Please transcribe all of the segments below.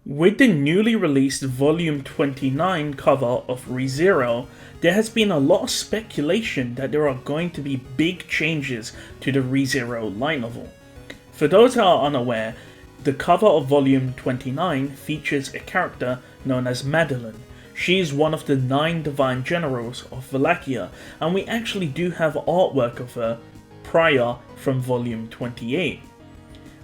With the newly released Volume 29 cover of ReZero, there has been a lot of speculation that there are going to be big changes to the ReZero light novel. For those that are unaware, the cover of Volume 29 features a character known as Madeleine. She is one of the 9 divine generals of Wallachia, and we actually do have artwork of her prior from Volume 28.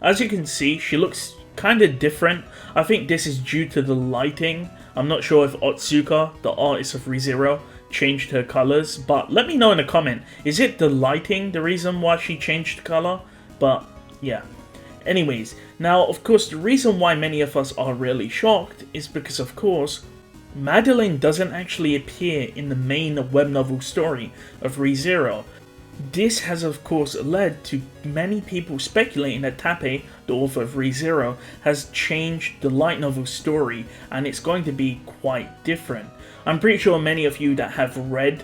As you can see, she looks kind of different. I think this is due to the lighting. I'm not sure if Otsuka, the artist of ReZero, changed her colors, but let me know in a comment. Is it the lighting the reason why she changed the color? But yeah. Anyways, now of course the reason why many of us are really shocked is because of course Madeleine doesn't actually appear in the main web novel story of ReZero. This has of course led to many people speculating that Tappei, the author of ReZero, has changed the light novel story and it's going to be quite different. I'm pretty sure many of you that have read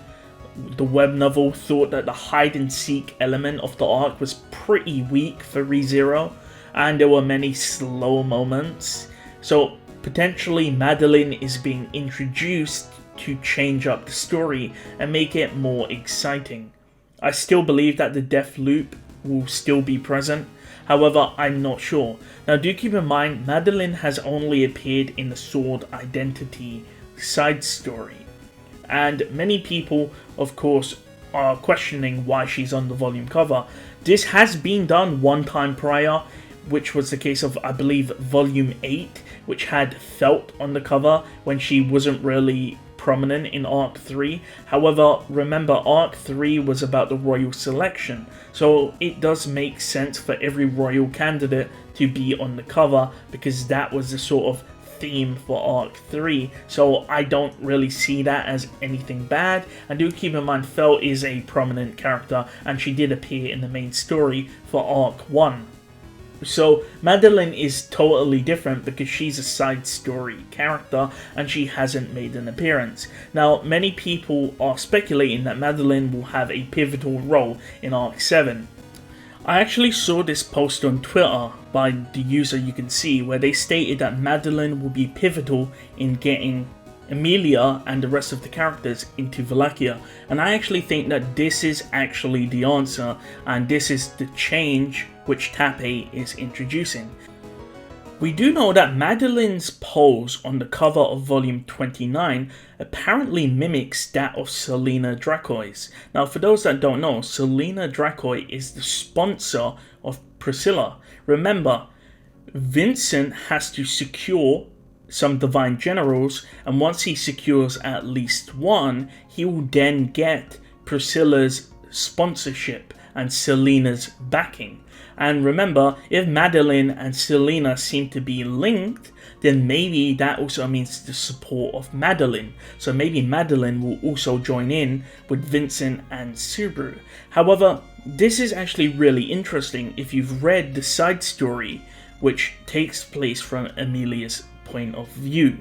the web novel thought that the hide and seek element of the arc was pretty weak for ReZero and there were many slow moments. So potentially Madeleine is being introduced to change up the story and make it more exciting. I still believe that the death loop will still be present, however I'm not sure. Now do keep in mind Madeleine has only appeared in the Sword Identity side story, and many people of course are questioning why she's on the volume cover. This has been done one time prior, which was the case of I believe volume 8, which had Felt on the cover when she wasn't really prominent in Arc 3. However, remember Arc 3 was about the royal selection, so it does make sense for every royal candidate to be on the cover because that was the sort of theme for Arc 3, so I don't really see that as anything bad. And do keep in mind Felt is a prominent character and she did appear in the main story for Arc 1. So Madeleine is totally different because she's a side story character and she hasn't made an appearance. Now many people are speculating that Madeleine will have a pivotal role in Arc 7. I actually saw this post on Twitter by the user you can see where they stated that Madeleine will be pivotal in getting Emilia and the rest of the characters into Wallachia, and I actually think that this is actually the answer and this is the change which Tappei is introducing. We do know that Madeleine's pose on the cover of volume 29 apparently mimics that of Selena Dracoi's. Now for those that don't know, Selena Dracoi is the sponsor of Priscilla. Remember, Vincent has to secure some divine generals, and once he secures at least one, he will then get Priscilla's sponsorship and Selena's backing. And remember, if Madeleine and Selena seem to be linked, then maybe that also means the support of Madeleine. So maybe Madeleine will also join in with Vincent and Subaru. However, this is actually really interesting if you've read the side story which takes place from Emilia's point of view.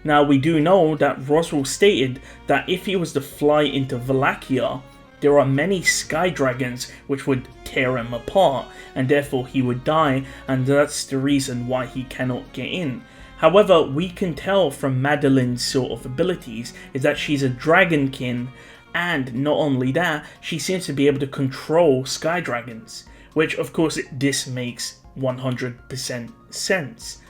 Now we do know that Roswell stated that if he was to fly into Wallachia, there are many sky dragons which would tear him apart and therefore he would die, and that's the reason why he cannot get in. However, we can tell from Madeleine's sort of abilities is that she's a Dragonkin, and not only that, she seems to be able to control sky dragons, which of course this makes 100% sense.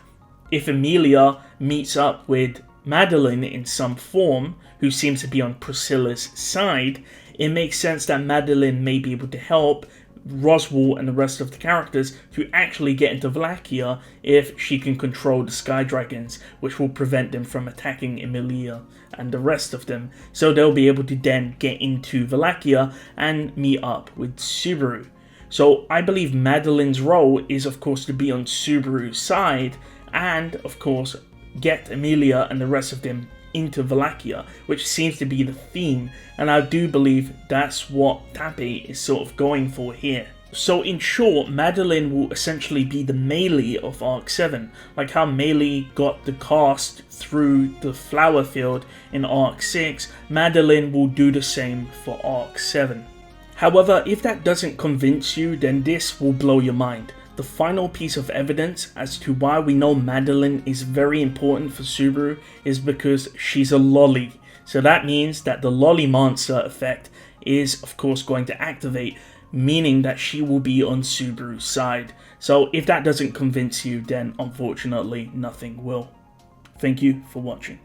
If Emilia meets up with Madeleine in some form, who seems to be on Priscilla's side, it makes sense that Madeleine may be able to help Roswell and the rest of the characters to actually get into Wallachia if she can control the sky dragons, which will prevent them from attacking Emilia and the rest of them. So they'll be able to then get into Wallachia and meet up with Subaru. So I believe Madeleine's role is of course to be on Subaru's side and of course get Emilia and the rest of them into Wallachia, which seems to be the theme, and I do believe that's what Tappei is sort of going for here. So in short, Madeleine will essentially be the melee of Arc 7, like how Melee got the cast through the flower field in Arc 6, Madeleine will do the same for Arc 7. However, if that doesn't convince you, then this will blow your mind. The final piece of evidence as to why we know Madeleine is very important for Subaru is because she's a lolly. So that means that the lolly monster effect is of course going to activate, meaning that she will be on Subaru's side. So if that doesn't convince you, then unfortunately nothing will. Thank you for watching.